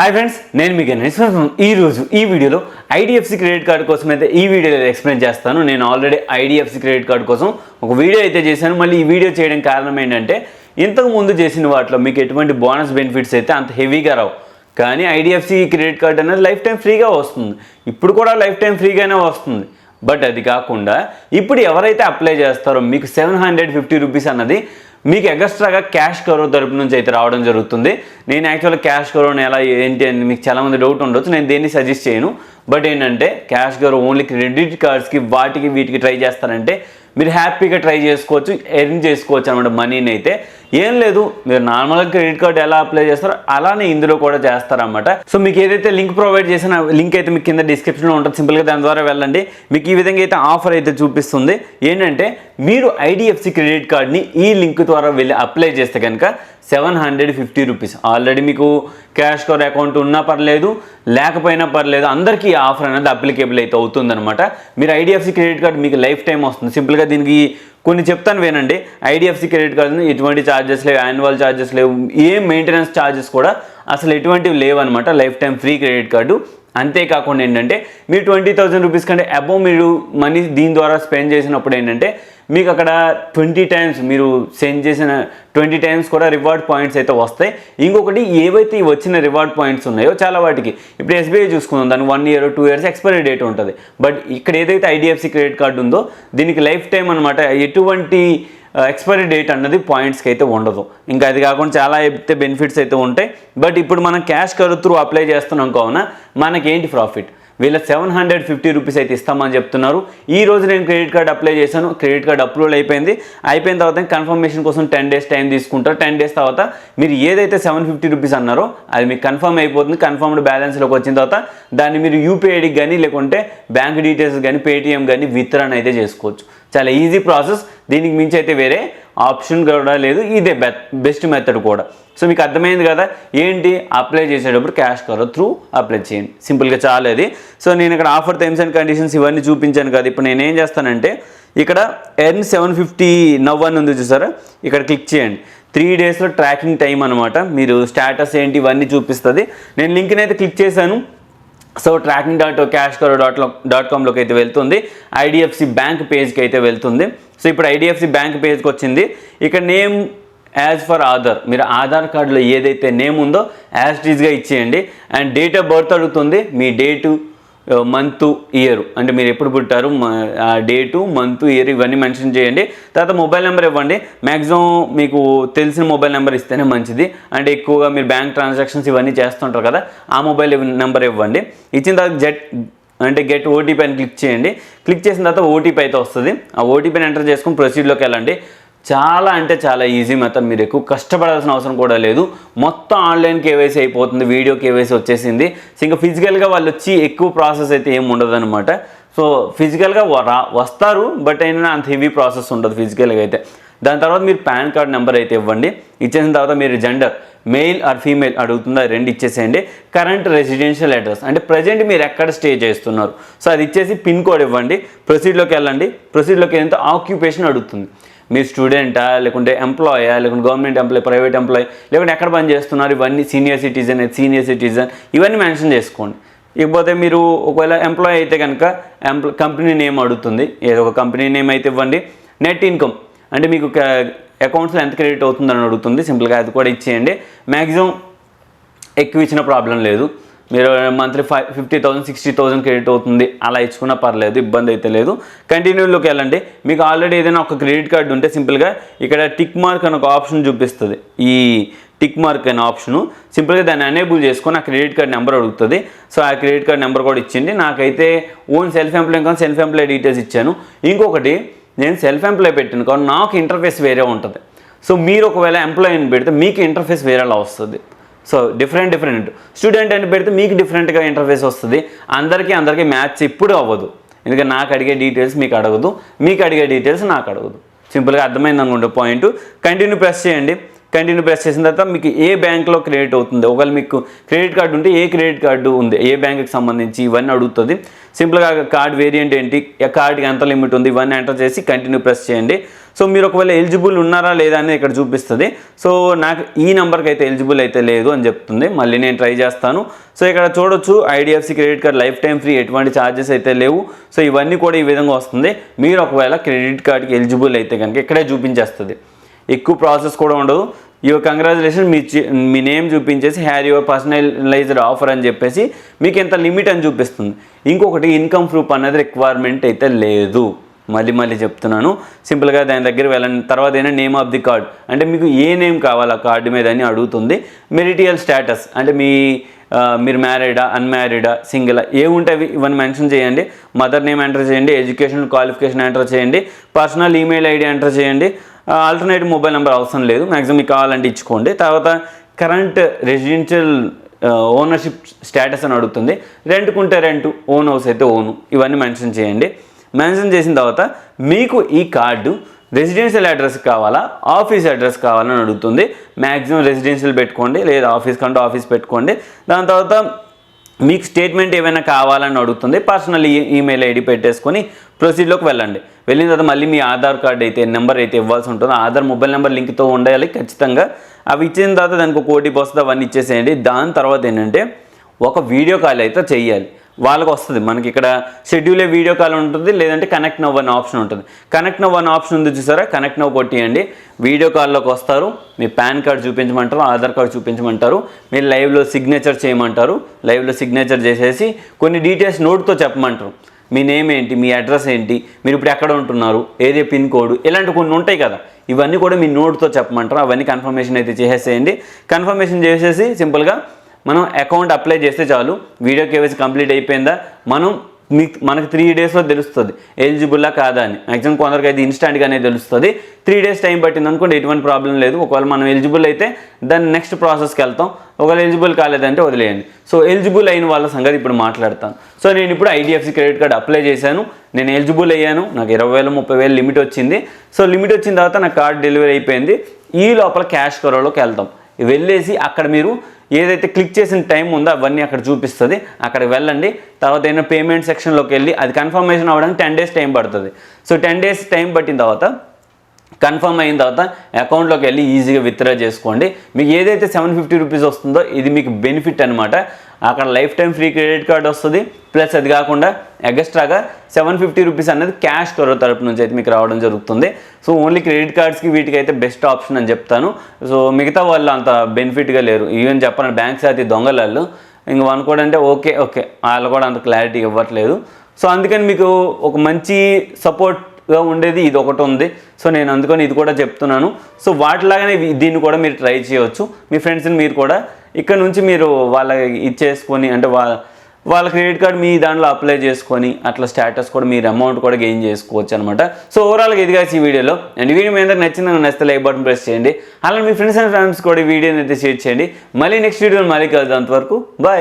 Hi friends, నేను మీ గణేష్. ఈరోజు ఈ వీడియోలో ఐడిఎఫ్సి క్రెడిట్ కార్డు కోసం అయితే ఈ వీడియోలో ఎక్స్ప్లెయిన్ చేస్తాను. నేను ఆల్రెడీ ఐడిఎఫ్సి క్రెడిట్ కార్డు కోసం ఒక వీడియో అయితే చేశాను. మళ్ళీ ఈ వీడియో చేయడం కారణం ఏంటంటే ఇంతకు ముందు చేసిన వాటిలో మీకు ఎటువంటి బోనస్ బెనిఫిట్స్ అయితే అంత హెవీగా రావు. కానీ ఐడిఎఫ్సి క్రెడిట్ కార్డు అనేది లైఫ్ టైం ఫ్రీగా వస్తుంది. ఇప్పుడు కూడా లైఫ్ టైం ఫ్రీగానే వస్తుంది. బట్ అది కాకుండా ఇప్పుడు ఎవరైతే అప్లై చేస్తారో మీకు 750 రూపీస్ అన్నది మీకు ఎక్స్ట్రాగా క్యాష్ కవర్ తరపు నుంచి అయితే రావడం జరుగుతుంది. నేను యాక్చువల్గా క్యాష్ కవర్ని ఎలా ఏంటి అని మీకు చాలామంది డౌట్ ఉండొచ్చు. నేను దేన్ని సజెస్ట్ చేయను. బట్ ఏంటంటే క్యాష్ కవర్ ఓన్లీ క్రెడిట్ కార్డ్స్కి వాటికి వీటికి ట్రై చేస్తారంటే మీరు హ్యాపీగా ట్రై చేసుకోవచ్చు, ఎర్న్ చేసుకోవచ్చు అనమాట. మనీని అయితే ఏం లేదు, మీరు నార్మల్గా క్రెడిట్ కార్డ్ ఎలా అప్లై చేస్తారో అలానే ఇందులో కూడా చేస్తారన్నమాట. సో మీకు ఏదైతే లింక్ ప్రొవైడ్ చేసిన లింక్ అయితే మీకు కింద డిస్క్రిప్షన్లో ఉంటుంది. సింపుల్గా దాని ద్వారా వెళ్ళండి. మీకు ఈ విధంగా అయితే ఆఫర్ అయితే చూపిస్తుంది. ఏంటంటే మీరు ఐడిఎఫ్సి క్రెడిట్ కార్డ్ని ఈ లింక్ ద్వారా వెళ్ళి అప్లై చేస్తే కనుక 750 రూపీస్. ఆల్రెడీ మీకు క్యాష్ కవర్ అకౌంట్ ఉన్నా పర్లేదు, లేకపోయినా పర్లేదు, అందరికీ ఈ ఆఫర్ అనేది అప్లికేబుల్ అయితే అవుతుందన్నమాట. మీరు ఐడిఎఫ్సి క్రెడిట్ కార్డ్ మీకు లైఫ్ టైం వస్తుంది. సింపుల్గా దీనికి కొన్ని చెప్తాను వినండి. ఐడిఎఫ్సి క్రెడిట్ కార్డుని ఎటువంటి ఛార్జెస్ లేవు, యాన్యువల్ ఛార్జెస్ లేవు, ఏ మెయింటెనెన్స్ ఛార్జెస్ కూడా అసలు ఎటువంటివి లేవన్నమాట. Lifetime free credit card. అంతేకాకుండా ఏంటంటే మీరు 20,000 రూపీస్ కంటే అబోవ్ మీరు మనీ దీని ద్వారా స్పెండ్ చేసినప్పుడు ఏంటంటే మీకు అక్కడ 20 టైమ్స్ మీరు సెండ్ చేసిన 20 టైమ్స్ కూడా రివార్డ్ పాయింట్స్ అయితే వస్తాయి. ఇంకొకటి ఏవైతే వచ్చిన రివార్డ్ పాయింట్స్ ఉన్నాయో చాలా వాటికి ఇప్పుడు ఎస్బీఐ చూసుకుందాం, దానికి 1 year 2 years ఎక్స్పైరీ డేట్ ఉంటుంది. బట్ ఇక్కడ ఏదైతే ఐడిఎఫ్సి క్రెడిట్ కార్డు ఉందో దీనికి లైఫ్ టైం అనమాట. ఎటువంటి ఎక్స్పైరీ డేట్ అన్నది పాయింట్స్కి అయితే ఉండదు. ఇంకా అది కాకుండా చాలా అయితే బెనిఫిట్స్ అయితే ఉంటాయి. బట్ ఇప్పుడు మనం క్యాష్ కవర్ త్రూ అప్లై చేస్తున్నాం కావున మనకేంటి ప్రాఫిట్, వీళ్ళ 750 రూపీస్ అయితే ఇస్తామని చెప్తున్నారు. ఈ రోజు నేను క్రెడిట్ కార్డ్ అప్లై చేశాను. క్రెడిట్ కార్డ్ అప్రూవల్ అయిపోయిన తర్వాత కన్ఫర్మేషన్ కోసం 10 days టైం తీసుకుంటారు. 10 days తర్వాత మీరు ఏదైతే 750 రూపీస్ అన్నారో అది మీకు కన్ఫర్మ్ అయిపోతుంది. కన్ఫర్మ్డ్ బ్యాలెన్స్లోకి వచ్చిన తర్వాత దాన్ని మీరు యూపీఐ ఐడికి కానీ లేకుంటే బ్యాంక్ డీటెయిల్స్ కానీ పేటిఎం కానీ విత్డ్రా అయితే చేసుకోవచ్చు. చాలా ఈజీ ప్రాసెస్. దీనికి మించి అయితే వేరే ఆప్షన్ కూడా లేదు. ఇదే బెస్ట్ మెథడ్ కూడా. సో మీకు అర్థమైంది కదా ఏంటి, అప్లై చేసేటప్పుడు క్యాష్ కవర్ త్రూ అప్లై చేయండి. సింపుల్గా చాలా అది. సో నేను ఇక్కడ ఆఫర్ టర్మ్స్ అండ్ కండిషన్స్ ఇవన్నీ చూపించాను కదా. ఇప్పుడు నేనేం చేస్తానంటే ఇక్కడ ఎర్న్ 750 నవ్ అని ఉంది చూసారా, ఇక్కడ క్లిక్ చేయండి. 3 daysలో ట్రాకింగ్ టైం అనమాట. మీరు స్టేటస్ ఏంటి ఇవన్నీ చూపిస్తుంది. నేను లింక్ని అయితే క్లిక్ చేశాను. సో tracking.cashcover.comలోకి అయితే వెళ్తుంది. ఐడిఎఫ్సి బ్యాంక్ పేజ్కి అయితే వెళ్తుంది. సో ఇప్పుడు ఐడిఎఫ్సి బ్యాంక్ పేజ్కి వచ్చింది. ఇక్కడ నేమ్ యాజ్ ఫర్ ఆధార్, మీరు ఆధార్ కార్డులో ఏదైతే నేమ్ ఉందో యాజ్ ఇట్ ఈజ్గా ఇచ్చేయండి. అండ్ డేట్ ఆఫ్ బర్త్ అడుగుతుంది. మీ డేటు, మంత్, ఇయర్ అంటే మీరు ఎప్పుడు పుట్టారు, ఆ డేటు, మంత్, ఇయర్ ఇవన్నీ మెన్షన్ చేయండి. తర్వాత మొబైల్ నెంబర్ ఇవ్వండి. మ్యాక్సిమం మీకు తెలిసిన మొబైల్ నెంబర్ ఇస్తేనే మంచిది. అంటే ఎక్కువగా మీరు బ్యాంక్ ట్రాన్సాక్షన్స్ ఇవన్నీ చేస్తుంటారు కదా, ఆ మొబైల్ నెంబర్ ఇవ్వండి. ఇచ్చిన తర్వాత గెట్ ఓటీపీ అని క్లిక్ చేయండి. క్లిక్ చేసిన తర్వాత ఓటీపీ అయితే వస్తుంది. ఆ ఓటీపీని ఎంటర్ చేసుకుని ప్రొసీడ్లోకి వెళ్ళండి. చాలా అంటే చాలా ఈజీ మెథడ్. మీరు ఎక్కువ కష్టపడాల్సిన అవసరం కూడా లేదు. మొత్తం ఆన్లైన్ కేవైసీ అయిపోతుంది. వీడియో కేవైసీ వచ్చేసింది. ఇంకా ఫిజికల్గా వాళ్ళు వచ్చి ఎక్కువ ప్రాసెస్ అయితే ఏమి ఉండదు అనమాట. సో ఫిజికల్గా వస్తారు, బట్ అయినా అంత హెవీ ప్రాసెస్ ఉండదు ఫిజికల్గా అయితే. దాని తర్వాత మీరు పాన్ కార్డ్ నెంబర్ అయితే ఇవ్వండి. ఇచ్చేసిన తర్వాత మీరు జెండర్ మెయిల్ ఆర్ ఫీమేల్ అడుగుతుందా, 2 ఇచ్చేసేయండి. కరెంట్ రెసిడెన్షియల్ అడ్రస్ అంటే ప్రజెంట్ మీరు ఎక్కడ స్టే చేస్తున్నారు, సో అది ఇచ్చేసి పిన్ కోడ్ ఇవ్వండి. ప్రొసీడ్లోకి వెళ్ళండి. ప్రొసీడ్లోకి వెళ్తే ఆక్యుపేషన్ అడుగుతుంది. మీరు స్టూడెంటా, లేకుంటే ఎంప్లాయా, లేకుంటే గవర్నమెంట్ ఎంప్లాయీ, ప్రైవేట్ ఎంప్లాయీ, లేకుంటే ఎక్కడ పని చేస్తున్నారు, ఇవన్నీ సీనియర్ సిటిజన్ ఇవన్నీ మెన్షన్ చేసుకోండి. ఇకపోతే మీరు ఒకవేళ ఎంప్లాయీ అయితే కనుక కంపెనీ నేమ్ అడుగుతుంది. ఏదో ఒక కంపెనీ నేమ్ అయితే ఇవ్వండి. నెట్ ఇన్కమ్ అంటే మీకు అకౌంట్స్లో ఎంత క్రెడిట్ అవుతుందని అడుగుతుంది. సింపుల్గా అది కూడా ఇచ్చేయండి. మ్యాక్సిమం ఎక్కువ ఇచ్చిన ప్రాబ్లం లేదు. మీరు మంత్లీ 50,000 60,000 క్రెడిట్ అవుతుంది అలా ఇచ్చుకున్నా పర్లేదు, ఇబ్బంది అయితే లేదు. కంటిన్యూలోకి వెళ్ళండి. మీకు ఆల్రెడీ ఏదైనా ఒక క్రెడిట్ కార్డు ఉంటే సింపుల్గా ఇక్కడ టిక్ మార్క్ అని ఒక ఆప్షన్ చూపిస్తుంది. ఈ టిక్ మార్క్ అనే ఆప్షను సింపుల్గా దాన్ని ఎనేబుల్ చేసుకొని ఆ క్రెడిట్ కార్డ్ నెంబర్ అడుగుతుంది. సో ఆ క్రెడిట్ కార్డ్ నెంబర్ కూడా ఇచ్చింది. నాకైతే ఓన్ సెల్ఫ్ ఎంప్లాయ్ డీటెయిల్స్ ఇచ్చాను. ఇంకొకటి నేను సెల్ఫ్ ఎంప్లాయ్ పెట్టాను కాబట్టి నాకు ఇంటర్ఫేస్ వేరే ఉంటుంది. సో మీరు ఒకవేళ ఎంప్లాయీని పెడితే మీకు ఇంటర్ఫేస్ వేరేలా వస్తుంది. సో డిఫరెంట్ స్టూడెంట్ అని పెడితే మీకు డిఫరెంట్గా ఇంటర్ఫేస్ వస్తుంది. అందరికీ మ్యాచ్ ఇప్పుడు అవ్వదు. ఎందుకంటే నాకు అడిగే డీటెయిల్స్ మీకు అడగదు, మీకు అడిగే డీటెయిల్స్ నాకు అడగదు. సింపుల్గా అర్థమైంది అనుకుంటే పాయింట్. కంటిన్యూ ప్రెస్ చేయండి. కంటిన్యూ ప్రెస్ చేసిన తర్వాత మీకు ఏ బ్యాంక్లో క్రెడిట్ అవుతుంది, ఒకవేళ మీకు క్రెడిట్ కార్డు ఉంటే ఏ క్రెడిట్ కార్డు ఉంది, ఏ బ్యాంక్కి సంబంధించి ఇవన్నీ అడుగుతుంది. సింపుల్గా కార్డ్ వేరియంట్ ఏంటి, కార్డ్కి ఎంత లిమిట్ ఉంది, ఇవన్నీ ఎంటర్ చేసి కంటిన్యూ ప్రెస్ చేయండి. సో మీరు ఒకవేళ ఎలిజిబుల్ ఉన్నారా లేదా అని ఇక్కడ చూపిస్తుంది. సో నాకు ఈ నెంబర్కి అయితే ఎలిజిబుల్ అయితే లేదు అని చెప్తుంది. మళ్ళీ నేను ట్రై చేస్తాను. సో ఇక్కడ చూడొచ్చు IDFC credit card life time free, ఎటువంటి ఛార్జెస్ అయితే లేవు. సో ఇవన్నీ కూడా ఈ విధంగా వస్తుంది. మీరు ఒకవేళ క్రెడిట్ కార్డ్కి ఎలిజిబుల్ అయితే కనుక ఇక్కడే చూపించేస్తుంది. ఎక్కువ ప్రాసెస్ కూడా ఉండదు. యువర్ కంగ్రాచులేషన్ మీ నేమ్ చూపించేసి హ్యార్ యువర్ పర్సనలైజ్డ్ ఆఫర్ అని చెప్పేసి మీకు ఎంత లిమిట్ అని చూపిస్తుంది. ఇంకొకటి ఇన్కమ్ ప్రూఫ్ అనేది రిక్వైర్మెంట్ అయితే లేదు. మళ్ళీ చెప్తున్నాను, సింపుల్గా దాని దగ్గర వెళ్ళండి. తర్వాత అయినా నేమ్ ఆఫ్ ది కార్డ్ అంటే మీకు ఏ నేమ్ కావాలా కార్డు మీద అని అడుగుతుంది. మెరిటియల్ స్టేటస్ అంటే మీరు మ్యారీడా, అన్మ్యారీడా, సింగిలా ఏముంటాయి ఇవన్నీ మెన్షన్ చేయండి. మదర్ నేమ్ ఎంటర్ చేయండి, ఎడ్యుకేషన్ క్వాలిఫికేషన్ ఎంటర్ చేయండి, పర్సనల్ ఈమెయిల్ ఐడి ఎంటర్ చేయండి. ఆల్టర్నేటివ్ మొబైల్ నెంబర్ అవసరం లేదు, మ్యాక్సిమం మీకు కావాలంటే ఇచ్చుకోండి. తర్వాత కరెంట్ రెసిడెన్షియల్ ఓనర్షిప్ స్టేటస్ అని అడుగుతుంది. రెంట్కుంటే రెంట్, ఓన్ హౌస్ అయితే ఓను, ఇవన్నీ మెన్షన్ చేయండి. మెన్షన్ చేసిన తర్వాత మీకు ఈ కార్డు రెసిడెన్షియల్ అడ్రస్ కావాలా, ఆఫీస్ అడ్రస్ కావాలని అడుగుతుంది. మ్యాక్సిమం రెసిడెన్షియల్ పెట్టుకోండి, లేదా ఆఫీస్ కంటే ఆఫీస్ పెట్టుకోండి. దాని తర్వాత మీకు స్టేట్మెంట్ ఏమైనా కావాలని అడుగుతుంది. పర్సనల్ ఈమెయిల్ ఐడి పెట్టేసుకొని ప్రొసీడ్లోకి వెళ్ళండి. వెళ్ళిన తర్వాత మళ్ళీ మీ ఆధార్ కార్డు అయితే నెంబర్ అయితే ఇవ్వాల్సి ఉంటుంది. ఆధార్ మొబైల్ నెంబర్ లింక్తో ఉండాలి ఖచ్చితంగా. అవి ఇచ్చిన తర్వాత దానికి ఒక ఓటీపీ వస్తుంది, అవన్నీ ఇచ్చేసేయండి. దాని తర్వాత ఏంటంటే ఒక వీడియో కాల్ అయితే చెయ్యాలి. వాళ్ళకి వస్తుంది, మనకి ఇక్కడ షెడ్యూలే వీడియో కాల్ ఉంటుంది, లేదంటే కనెక్ట్ నవ్ అనే ఆప్షన్ ఉంటుంది. కనెక్ట్ నవ్ అనే ఆప్షన్ ఉంది చూసారా, కనెక్ట్ నవ్ కొట్టియండి. వీడియో కాల్లోకి వస్తారు. మీ పాన్ కార్డ్ చూపించమంటారు, ఆధార్ కార్డ్ చూపించమంటారు, మీరు లైవ్లో సిగ్నేచర్ చేయమంటారు. లైవ్లో సిగ్నేచర్ చేసేసి కొన్ని డీటెయిల్స్ నోట్తో చెప్పమంటారు. మీ నేమ్ ఏంటి, మీ అడ్రస్ ఏంటి, మీరు ఇప్పుడు ఎక్కడ ఉంటున్నారు, ఏరియా పిన్ కోడ్, ఇలాంటి కొన్ని ఉంటాయి కదా, ఇవన్నీ కూడా మీ నోట్తో చెప్పమంటారు. అవన్నీ కన్ఫర్మేషన్ అయితే చేసేసేయండి. కన్ఫర్మేషన్ చేసేసి సింపుల్గా మనం అకౌంట్ అప్లై చేస్తే చాలు. వీడియో కేవైసీ కంప్లీట్ అయిపోయిందా మనకు 3 డేస్లో తెలుస్తుంది ఎలిజిబుల్లా కాదా అని. మ్యాక్సిమం కొందరికి అయితే ఇన్స్టాంట్గానే తెలుస్తుంది. 3 డేస్ టైం పట్టింది అనుకోండి, ఎటువంటి ప్రాబ్లం లేదు. ఒకవేళ మనం ఎలిజిబుల్ అయితే దాన్ని నెక్స్ట్ ప్రాసెస్కి వెళ్తాం. ఒకవేళ ఎలిజిబుల్ కాలేదంటే వదిలేయండి. సో ఎలిజిబుల్ అయిన వాళ్ళ సంగతి ఇప్పుడు మాట్లాడతాను. సో నేను ఇప్పుడు ఐడిఎఫ్సి క్రెడిట్ కార్డ్ అప్లై చేశాను, నేను ఎలిజిబుల్ అయ్యాను. నాకు 20,000 30,000 లిమిట్ వచ్చింది. సో లిమిట్ వచ్చిన తర్వాత నాకు కార్డ్ డెలివరీ అయిపోయింది. ఈ లోపల క్యాష్ కరోలోకి వెళ్తాం. వెళ్ళేసి అక్కడ మీరు ఏదైతే క్లిక్ చేసిన టైం ఉందో అవన్నీ అక్కడ చూపిస్తుంది. అక్కడికి వెళ్ళండి. తర్వాత ఏమైనా పేమెంట్ సెక్షన్లోకి వెళ్ళి అది కన్ఫర్మేషన్ అవ్వడానికి 10 డేస్ టైం పడుతుంది. సో 10 డేస్ టైం పట్టిన తర్వాత కన్ఫర్మ్ అయిన తర్వాత అకౌంట్లోకి వెళ్ళి ఈజీగా విత్డ్రా చేసుకోండి. మీకు ఏదైతే 750 రూపీస్ వస్తుందో ఇది మీకు బెనిఫిట్ అనమాట. అక్కడ life time free credit card వస్తుంది. ప్లస్ అది కాకుండా ఎక్స్ట్రాగా 750 రూపీస్ అనేది క్యాష్ కరో తరపు నుంచి అయితే మీకు రావడం జరుగుతుంది. సో ఓన్లీ క్రెడిట్ కార్డ్స్కి వీటికి అయితే బెస్ట్ ఆప్షన్ అని చెప్తాను. సో మిగతా వాళ్ళు అంత బెనిఫిట్గా లేరు. ఈవెన్ చెప్పాలంటే బ్యాంక్స్ అయితే దొంగలు ఇంక అనుకోడంటే ఓకే వాళ్ళు కూడా అంత క్లారిటీ ఇవ్వట్లేదు. సో అందుకని మీకు ఒక మంచి సపోర్ట్గా ఉండేది ఇది ఒకటి ఉంది. సో నేను అందుకని ఇది కూడా చెప్తున్నాను. సో వాటిలాగానే దీన్ని కూడా మీరు ట్రై చేయవచ్చు. మీ ఫ్రెండ్స్ని మీరు కూడా ఇక్కడ నుంచి మీరు వాళ్ళకి ఇచ్చేసుకొని అంటే వాళ్ళ క్రెడిట్ కార్డ్ మీ దాంట్లో అప్లై చేసుకొని అట్లా స్టేటస్ కూడా మీరు అమౌంట్ కూడా గెయిన్ చేసుకోవచ్చు అనమాట. సో ఓవరాల్గా ఇదిగా ఈ వీడియోలో అండ్ వీడియో మీద నచ్చితే లైక్ బటన్ ప్రెస్ చేయండి. అలాగే మీ ఫ్రెండ్స్ అండ్ ఫ్యామిలీస్ కూడా ఈ వీడియోని అయితే షేర్ చేయండి. మళ్ళీ నెక్స్ట్ వీడియోని మళ్ళీ కలుద్దాం. అంతవరకు బాయ్.